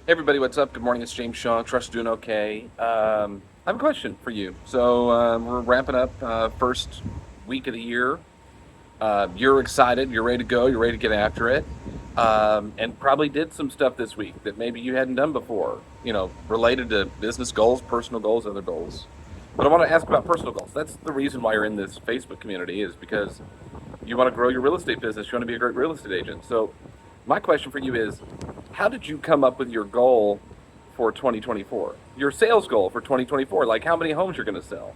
Hey everybody, what's up? Good morning, it's James Shaw. Trust you're doing okay. I have a question for you. We're wrapping up first week of the year. You're excited, you're ready to go, you're ready to get after it, and probably did some stuff this week that maybe you hadn't done before, related to business goals, personal goals, other goals. But I want to ask about personal goals. That's the reason why you're in this Facebook community, is because you want to grow your real estate business. You want to be a great real estate agent. So my question for you is, how did you come up with your goal for 2024? Your sales goal for 2024, like how many homes you're going to sell?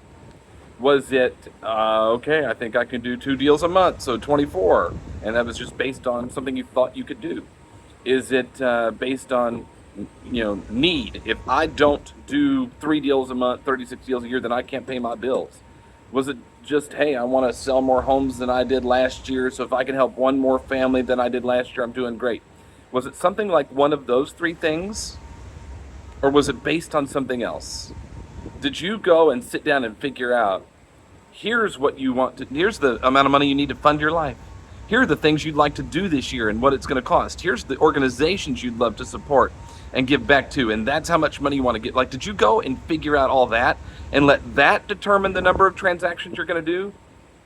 Was it, okay, I think I can do 2 deals a month, so 24, and that was just based on something you thought you could do? Is it based on, need? If I don't do 3 deals a month, 36 deals a year, then I can't pay my bills. Was it just, hey, I want to sell more homes than I did last year, so if I can help one more family than I did last year, I'm doing great? Was it something like one of those three things, or was it based on something else? Did you go and sit down and figure out, here's what you want to, here's the amount of money you need to fund your life, here are the things you'd like to do this year and what it's going to cost, here's the organizations you'd love to support and give back to, and that's how much money you want to get? Like, did you go and figure out all that and let that determine the number of transactions you're going to do?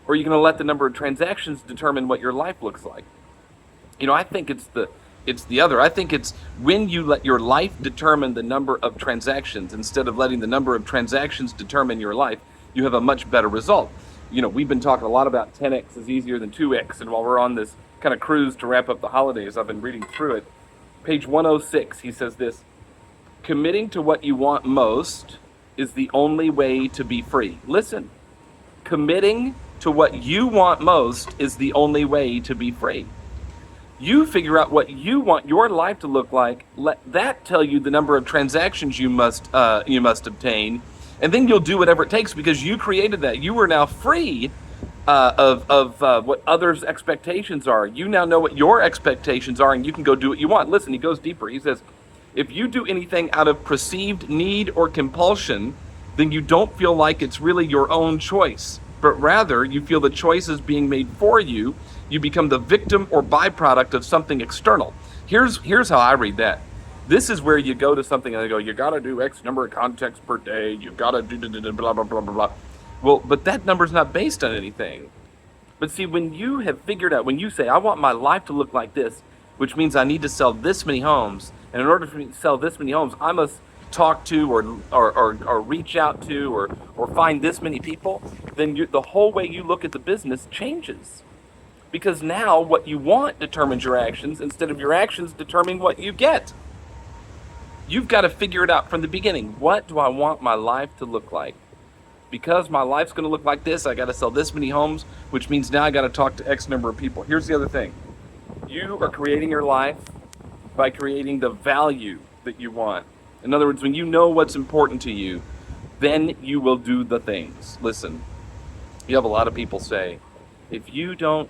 Or are you going to let the number of transactions determine what your life looks like? I think it's the other. I think it's when you let your life determine the number of transactions instead of letting the number of transactions determine your life, you have a much better result. We've been talking a lot about 10x is easier than 2x, and while we're on this kind of cruise to wrap up the holidays, I've been reading through it. Page 106, he says this: committing to what you want most is the only way to be free. Listen, committing to what you want most is the only way to be free. You figure out what you want your life to look like. Let that tell you the number of transactions you must obtain, and then you'll do whatever it takes because you created that. You are now free of what others' expectations are. You now know what your expectations are, and you can go do what you want. Listen, he goes deeper. He says, if you do anything out of perceived need or compulsion, then you don't feel like it's really your own choice, but rather you feel the choice is being made for you. You become the victim or byproduct of something external. Here's how I read that. This is where you go to something and they go, you got to do X number of contacts per day. You got to do blah, blah, blah, blah, blah. Well, but that number's not based on anything. But see, when you have figured out, when you say, I want my life to look like this, which means I need to sell this many homes, and in order for me to sell this many homes, I must talk to or reach out to or find this many people, then the whole way you look at the business changes. Because now what you want determines your actions instead of your actions determining what you get. You've got to figure it out from the beginning. What do I want my life to look like? Because my life's going to look like this, I got to sell this many homes, which means now I got to talk to X number of people. Here's the other thing. You are creating your life by creating the value that you want. In other words, when you know what's important to you, then you will do the things. Listen, you have a lot of people say, if you don't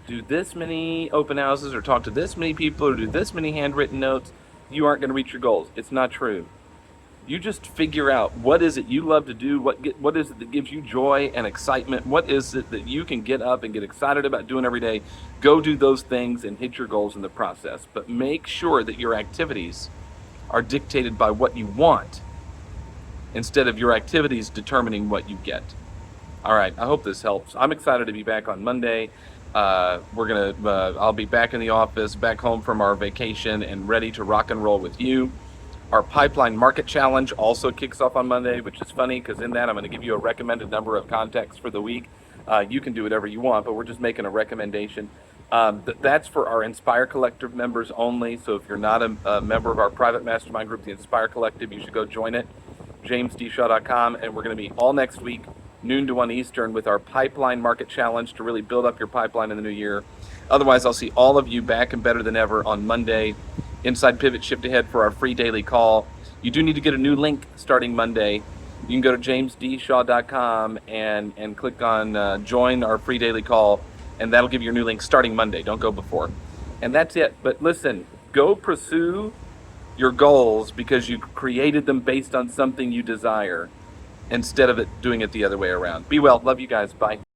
do this many open houses or talk to this many people or do this many handwritten notes, you aren't going to reach your goals. It's not true. You just figure out what is it you love to do, what is it that gives you joy and excitement, what is it that you can get up and get excited about doing every day. Go do those things and hit your goals in the process. But make sure that your activities are dictated by what you want instead of your activities determining what you get. All right, I hope this helps. I'm excited to be back on Monday. I'll be back in the office, back home from our vacation, and ready to rock and roll with you. Our Pipeline Market Challenge also kicks off on Monday, which is funny because in that I'm going to give you a recommended number of contacts for the week. You can do whatever you want, but we're just making a recommendation. That's for our Inspire Collective members only. So if you're not a member of our private mastermind group, the Inspire Collective, you should go join it. JamesDShaw.com, and we're going to be all next week, noon to 1 Eastern, with our Pipeline Market Challenge to really build up your pipeline in the new year. Otherwise, I'll see all of you back and better than ever on Monday. Inside Pivot Shift Ahead for our free daily call. You do need to get a new link starting Monday. You can go to JamesDShaw.com and click on join our free daily call, and that'll give you your new link starting Monday. Don't go before. And that's it. But listen, go pursue your goals because you created them based on something you desire instead of doing it the other way around. Be well. Love you guys. Bye.